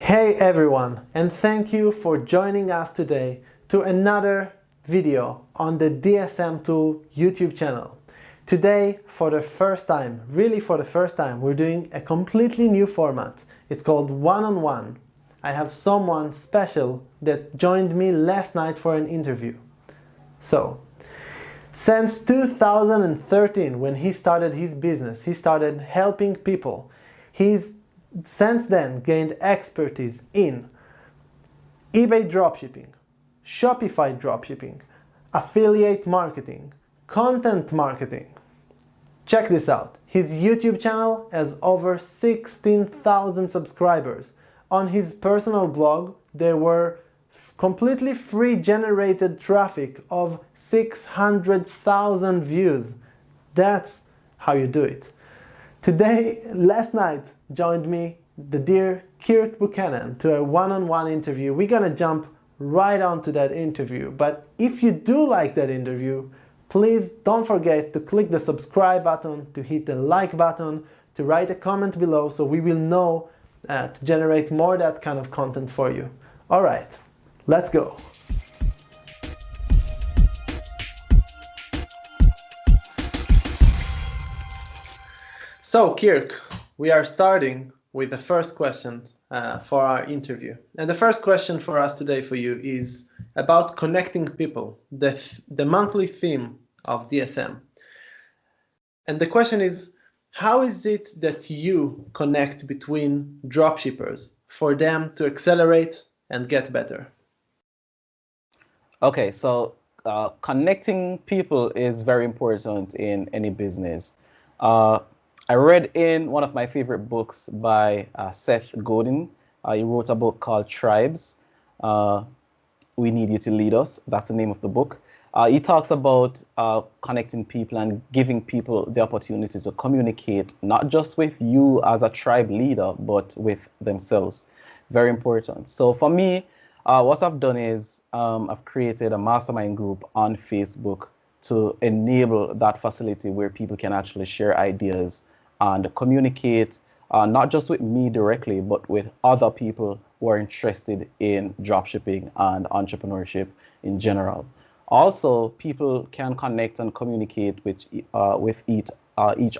Hey everyone, and thank you for joining us today to another video on the DSM Tool YouTube channel. Today, for the first time, really for the first time, we're doing a completely new format. It's called one-on-one. I have someone special that joined me last night for an interview. So, since 2013, when he started his business, he started helping people. He's since then gained expertise in eBay dropshipping, Shopify dropshipping, affiliate marketing, content marketing. Check this out. His YouTube channel has over 16,000 subscribers. On his personal blog, there were completely free generated traffic of 600,000 views. That's how you do it. Last night, joined me the dear Kirk Buchanan to a one-on-one interview. We're gonna jump right onto that interview. But if you do like that interview, please don't forget to click the subscribe button, to hit the like button, to write a comment below so we will know to generate more of that kind of content for you. All right, let's go. So Kirk, we are starting with the first question for our interview. And the first question for us today for you is about connecting people, the monthly theme of DSM. And the question is, how is it that you connect between dropshippers for them to accelerate and get better? Okay, so connecting people is very important in any business. I read in one of my favorite books by Seth Godin. He wrote a book called Tribes. We Need You to Lead Us. That's the name of the book. He talks about connecting people and giving people the opportunity to communicate, not just with you as a tribe leader, but with themselves. Very important. So for me, what I've done is I've created a mastermind group on Facebook to enable that facility where people can actually share ideas and communicate not just with me directly, but with other people who are interested in dropshipping and entrepreneurship in general. Also, people can connect and communicate with each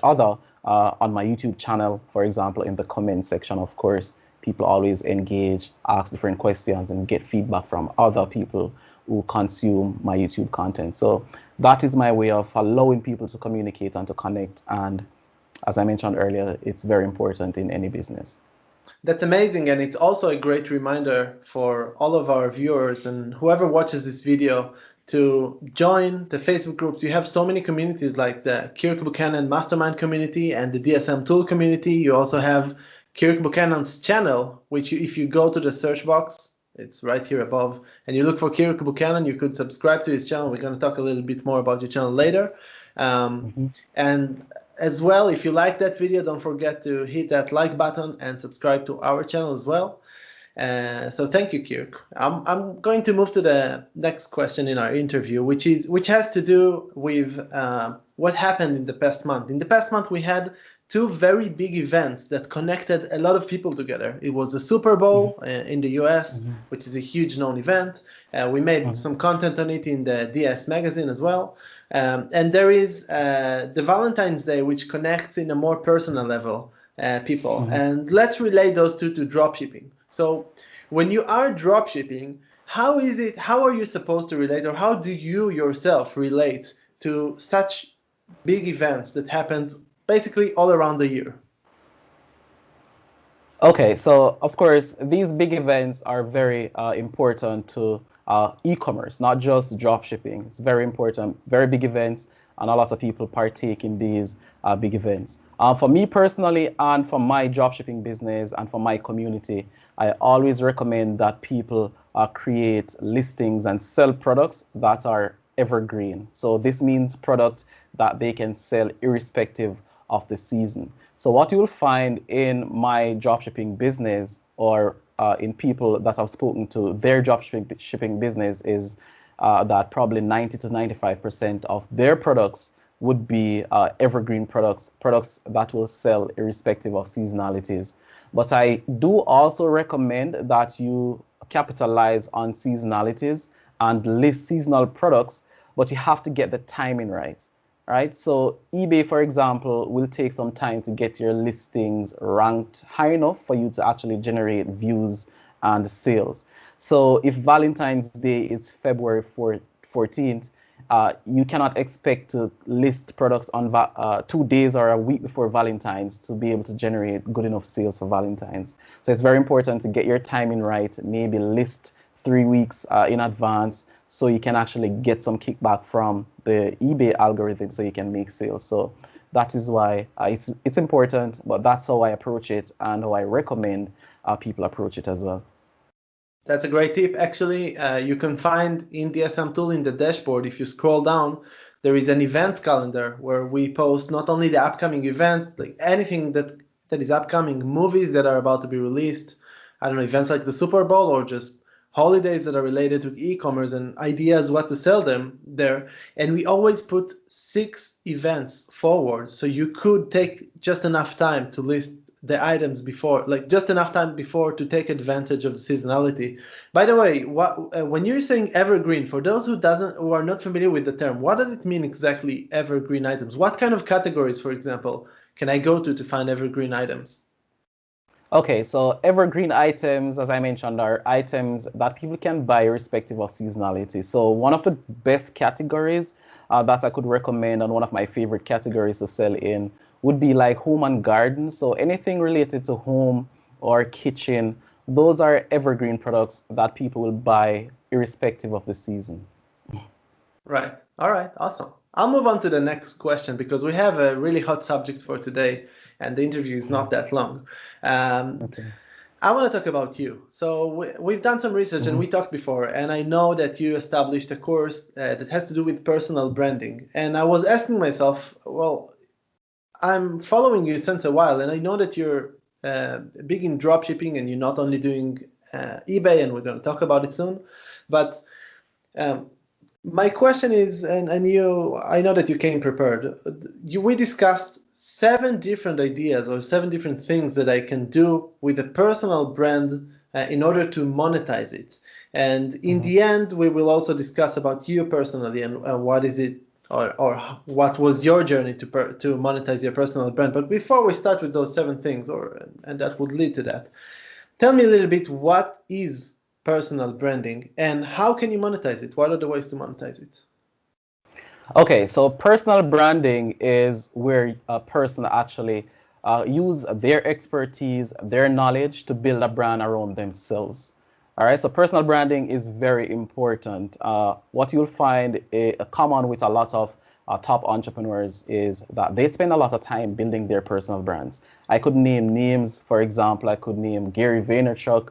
other on my YouTube channel, for example, in the comment section. Of course, people always engage, ask different questions, and get feedback from other people who consume my YouTube content. So that is my way of allowing people to communicate and to connect. And as I mentioned earlier, it's very important in any business. That's amazing, and it's also a great reminder for all of our viewers and whoever watches this video to join the Facebook groups. You have so many communities like the Kirk Buchanan Mastermind community and the DSM Tool community. You also have Kirk Buchanan's channel, which if you go to the search box, it's right here above, and you look for Kirk Buchanan, you could subscribe to his channel. We're going to talk a little bit more about your channel later. And as well, if you like that video, don't forget to hit that like button and subscribe to our channel as well. So thank you, Kirk. I'm going to move to the next question in our interview, which has to do with what happened in the past month. In the past month, we had two very big events that connected a lot of people together. It was the Super Bowl in the US, which is a huge known event. We made some content on it in the DS magazine as well. And there is the Valentine's Day, which connects in a more personal level people. And let's relate those two to dropshipping. So when you are dropshipping, how are you supposed to relate, or how do you yourself relate to such big events that happens basically all around the year? Okay, so of course, these big events are very important to e-commerce, not just dropshipping. It's very important, very big events, and a lot of people partake in these big events. For me personally, and for my dropshipping business and for my community, I always recommend that people create listings and sell products that are evergreen. So this means products that they can sell irrespective of the season. So what you will find in my dropshipping business, or in people that I've spoken to, their dropshipping business is that probably 90 to 95% of their products would be evergreen products that will sell irrespective of seasonalities. But I do also recommend that you capitalize on seasonalities and list seasonal products, but you have to get the timing right. Right? So eBay, for example, will take some time to get your listings ranked high enough for you to actually generate views and sales. So if Valentine's Day is February 14th, you cannot expect to list products on 2 days or a week before Valentine's to be able to generate good enough sales for Valentine's. So it's very important to get your timing right, maybe list 3 weeks in advance so you can actually get some kickback from the eBay algorithm so you can make sales. So that is why it's important, but that's how I approach it and how I recommend people approach it as well. That's a great tip. Actually, you can find in the SM tool in the dashboard, if you scroll down, there is an event calendar where we post not only the upcoming events, like anything that is upcoming, movies that are about to be released, I don't know, events like the Super Bowl or just holidays that are related to e-commerce and ideas what to sell them there. And we always put 6 events forward, so you could take just enough time to list the items before, like just enough time before to take advantage of seasonality. By the way, when you're saying evergreen, for those who are not familiar with the term, what does it mean exactly, evergreen items? What kind of categories, for example, can I go to find evergreen items? Okay, so evergreen items, as I mentioned, are items that people can buy irrespective of seasonality. So one of the best categories that I could recommend, and one of my favorite categories to sell in, would be like home and garden. So anything related to home or kitchen, those are evergreen products that people will buy irrespective of the season. Right. All right. Awesome. I'll move on to the next question because we have a really hot subject for today and the interview is not that long. Okay. I want to talk about you. So we've done some research and we talked before, and I know that you established a course that has to do with personal branding. And I was asking myself, well, I'm following you since a while, and I know that you're big in dropshipping, and you're not only doing eBay, and we're going to talk about it soon. But my question is, and I know that you came prepared. We discussed 7 different ideas or 7 different things that I can do with a personal brand in order to monetize it. And in the end, we will also discuss about you personally and what is it, or what was your journey to monetize your personal brand. But before we start with those 7 things, and that would lead to that, tell me a little bit, what is personal branding and how can you monetize it? What are the ways to monetize it? Okay, so personal branding is where a person actually use their expertise, their knowledge to build a brand around themselves. All right, so personal branding is very important. What you'll find common with a lot of top entrepreneurs is that they spend a lot of time building their personal brands. I could name names, for example, I could name Gary Vaynerchuk,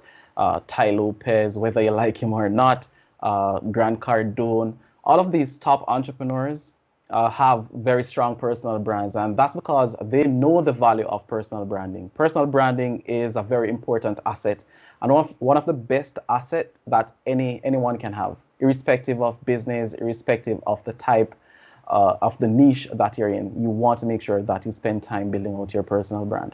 Ty Lopez, whether you like him or not, Grant Cardone. All of these top entrepreneurs have very strong personal brands, and that's because they know the value of personal branding. Personal branding is a very important asset, and one of the best assets that anyone can have, irrespective of business, irrespective of the type of the niche that you're in. You want to make sure that you spend time building out your personal brand.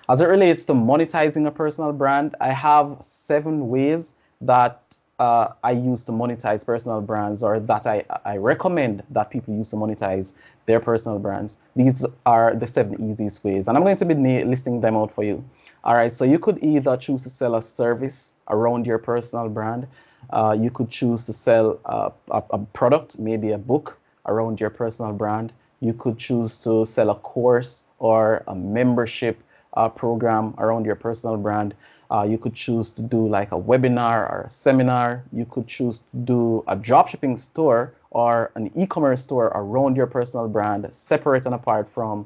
As it relates to monetizing a personal brand, I have 7 ways that I use to monetize personal brands, or that I recommend that people use to monetize their personal brands. These are the 7 easiest ways, and I'm going to be listing them out for you. All right, so you could either choose to sell a service around your personal brand. You could choose to sell a product, maybe a book, around your personal brand. You could choose to sell a course or a membership program around your personal brand. You could choose to do like a webinar or a seminar. You could choose to do a dropshipping store or an e-commerce store around your personal brand, separate and apart from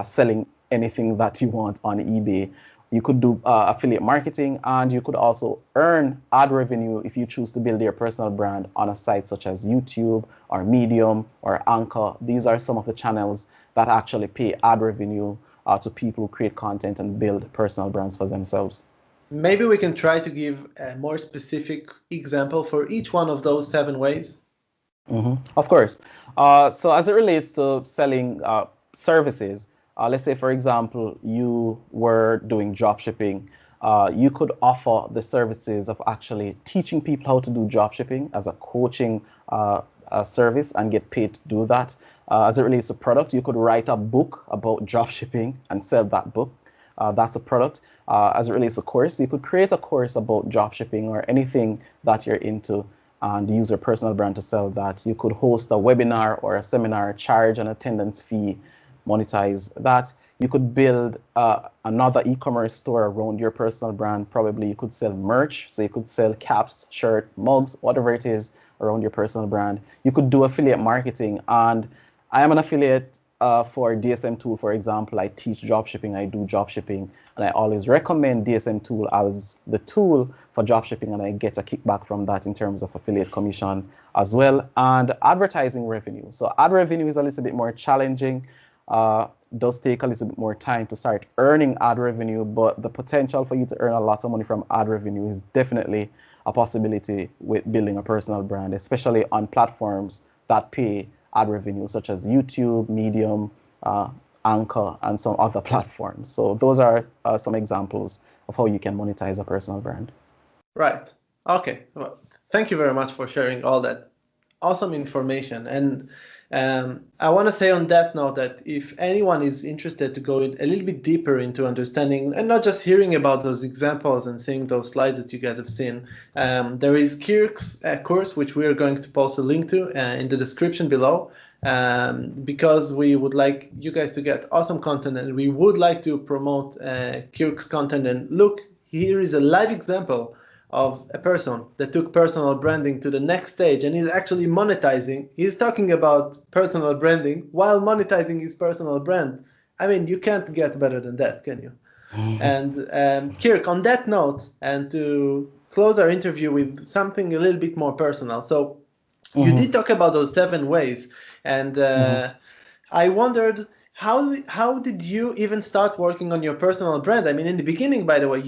selling anything that you want on eBay. You could do affiliate marketing, and you could also earn ad revenue if you choose to build your personal brand on a site such as YouTube or Medium or Anchor. These are some of the channels that actually pay ad revenue to people who create content and build personal brands for themselves. Maybe we can try to give a more specific example for each one of those 7 ways. Of course. So as it relates to selling services, let's say, for example, you were doing drop shipping. You could offer the services of actually teaching people how to do drop shipping as a coaching service and get paid to do that. As it relates to product, you could write a book about drop shipping and sell that book. That's a product. As it relates to course, you could create a course about drop shipping or anything that you're into and use your personal brand to sell that. You could host a webinar or a seminar, charge an attendance fee, monetize that. You could build another e-commerce store around your personal brand. Probably you could sell merch. So you could sell caps, shirt, mugs, whatever it is around your personal brand. You could do affiliate marketing. And I am an affiliate for DSM Tool, for example. I teach dropshipping, I do dropshipping, and I always recommend DSM Tool as the tool for dropshipping, and I get a kickback from that in terms of affiliate commission as well, and advertising revenue. So ad revenue is a little bit more challenging. Does take a little bit more time to start earning ad revenue, but the potential for you to earn a lot of money from ad revenue is definitely a possibility with building a personal brand, especially on platforms that pay ad revenue, such as YouTube, Medium, Anchor, and some other platforms. So those are some examples of how you can monetize a personal brand. Right. Okay. Well, thank you very much for sharing all that awesome information. And I want to say on that note that if anyone is interested to go a little bit deeper into understanding and not just hearing about those examples and seeing those slides that you guys have seen, there is Kirk's course, which we are going to post a link to in the description below, because we would like you guys to get awesome content, and we would like to promote Kirk's content. And look, here is a live example of a person that took personal branding to the next stage and is actually monetizing. He's talking about personal branding while monetizing his personal brand. I mean, you can't get better than that, can you? And Kirk, on that note, and to close our interview with something a little bit more personal. So you did talk about those 7 ways, and I wondered, how did you even start working on your personal brand? I mean, in the beginning, by the way,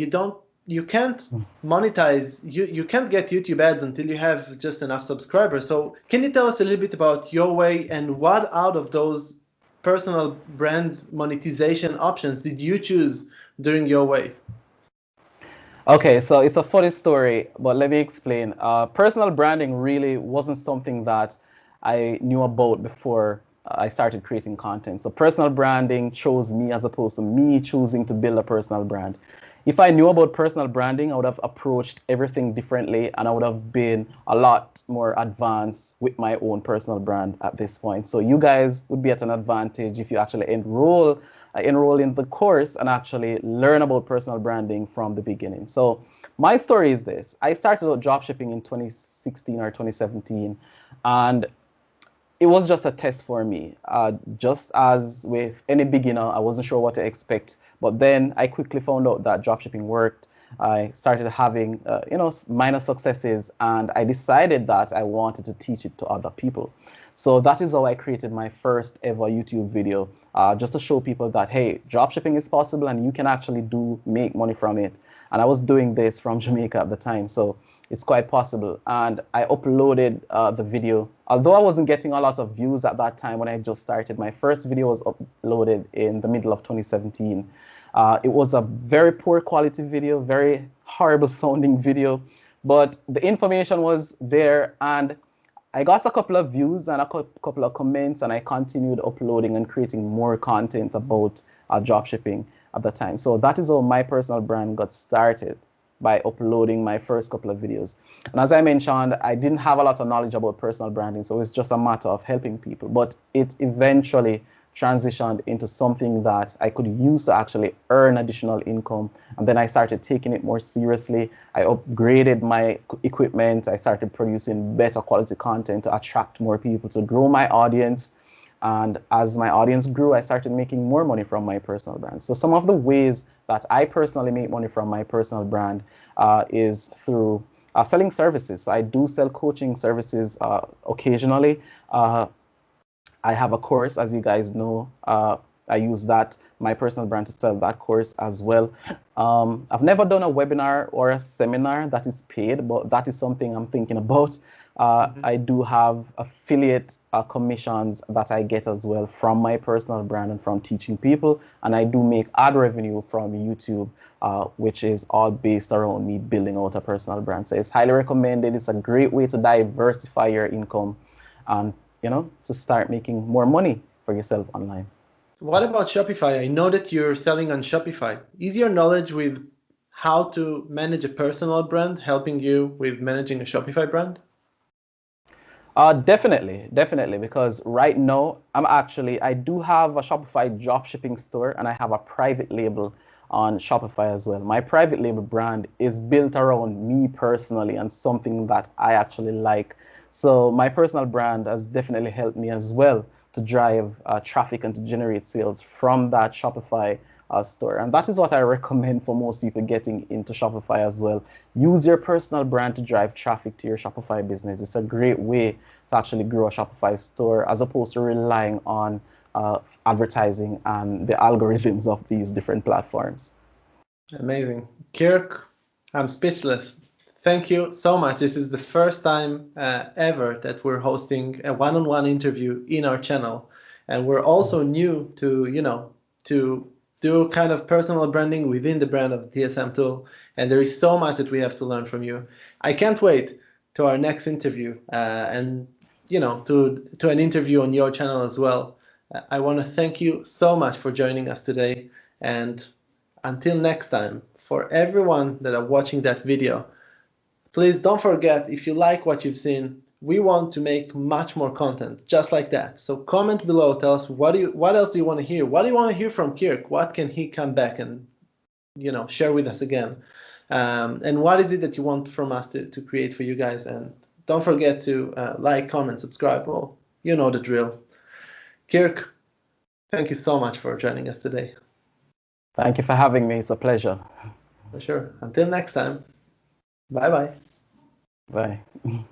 you can't monetize, you can't get YouTube ads until you have just enough subscribers. So can you tell us a little bit about your way, and what out of those personal brands monetization options did you choose during your way? Okay, so it's a funny story, but let me explain. Personal branding really wasn't something that I knew about before I started creating content. So personal branding chose me as opposed to me choosing to build a personal brand. If I knew about personal branding, I would have approached everything differently, and I would have been a lot more advanced with my own personal brand at this point. So you guys would be at an advantage if you actually enroll in the course and actually learn about personal branding from the beginning. So my story is this. I started out dropshipping in 2016 or 2017, and it was just a test for me. Just as with any beginner, I wasn't sure what to expect. But then I quickly found out that dropshipping worked. I started having, minor successes, and I decided that I wanted to teach it to other people. So that is how I created my first ever YouTube video, just to show people that, hey, dropshipping is possible and you can actually make money from it. And I was doing this from Jamaica at the time, so it's quite possible. And I uploaded the video. Although I wasn't getting a lot of views at that time when I just started, my first video was uploaded in the middle of 2017. It was a very poor quality video, very horrible sounding video, but the information was there, and I got a couple of views and a couple of comments, and I continued uploading and creating more content about dropshipping at the time. So that is how my personal brand got started, by uploading my first couple of videos. And as I mentioned, I didn't have a lot of knowledge about personal branding, so it's just a matter of helping people. But it eventually transitioned into something that I could use to actually earn additional income. And then I started taking it more seriously. I upgraded my equipment. I started producing better quality content to attract more people, to grow my audience. And as my audience grew, I started making more money from my personal brand. So some of the ways that I personally make money from my personal brand is through selling services. So I do sell coaching services occasionally. I have a course, as you guys know, I use that, my personal brand, to sell that course as well. I've never done a webinar or a seminar that is paid, but that is something I'm thinking about. I do have affiliate commissions that I get as well from my personal brand and from teaching people. And I do make ad revenue from YouTube, which is all based around me building out a personal brand. So it's highly recommended. It's a great way to diversify your income and, you know, to start making more money for yourself online. What about Shopify? I know that you're selling on Shopify. Is your knowledge with how to manage a personal brand helping you with managing a Shopify brand? Definitely, because right now I do have a Shopify dropshipping store, and I have a private label on Shopify as well. My private label brand is built around me personally and something that I actually like. So my personal brand has definitely helped me as well to drive traffic and to generate sales from that Shopify store. And that is what I recommend for most people getting into Shopify as well. Use your personal brand to drive traffic to your Shopify business. It's a great way to actually grow a Shopify store as opposed to relying on advertising and the algorithms of these different platforms. Amazing. Kirk, I'm speechless. Thank you so much. This is the first time ever that we're hosting a one-on-one interview in our channel. And we're also new to, you know, to do kind of personal branding within the brand of DSM Tool. And there is so much that we have to learn from you. I can't wait to our next interview and, you know, to an interview on your channel as well. I want to thank you so much for joining us today. And until next time, for everyone that are watching that video, please don't forget, if you like what you've seen, we want to make much more content just like that. So comment below, tell us what else do you want to hear? What do you want to hear from Kirk? What can he come back and, you know, share with us again? And what is it that you want from us to create for you guys? And don't forget to like, comment, subscribe. Well, you know the drill. Kirk, thank you so much for joining us today. Thank you for having me. It's a pleasure. For sure. Until next time. Bye-bye. Bye.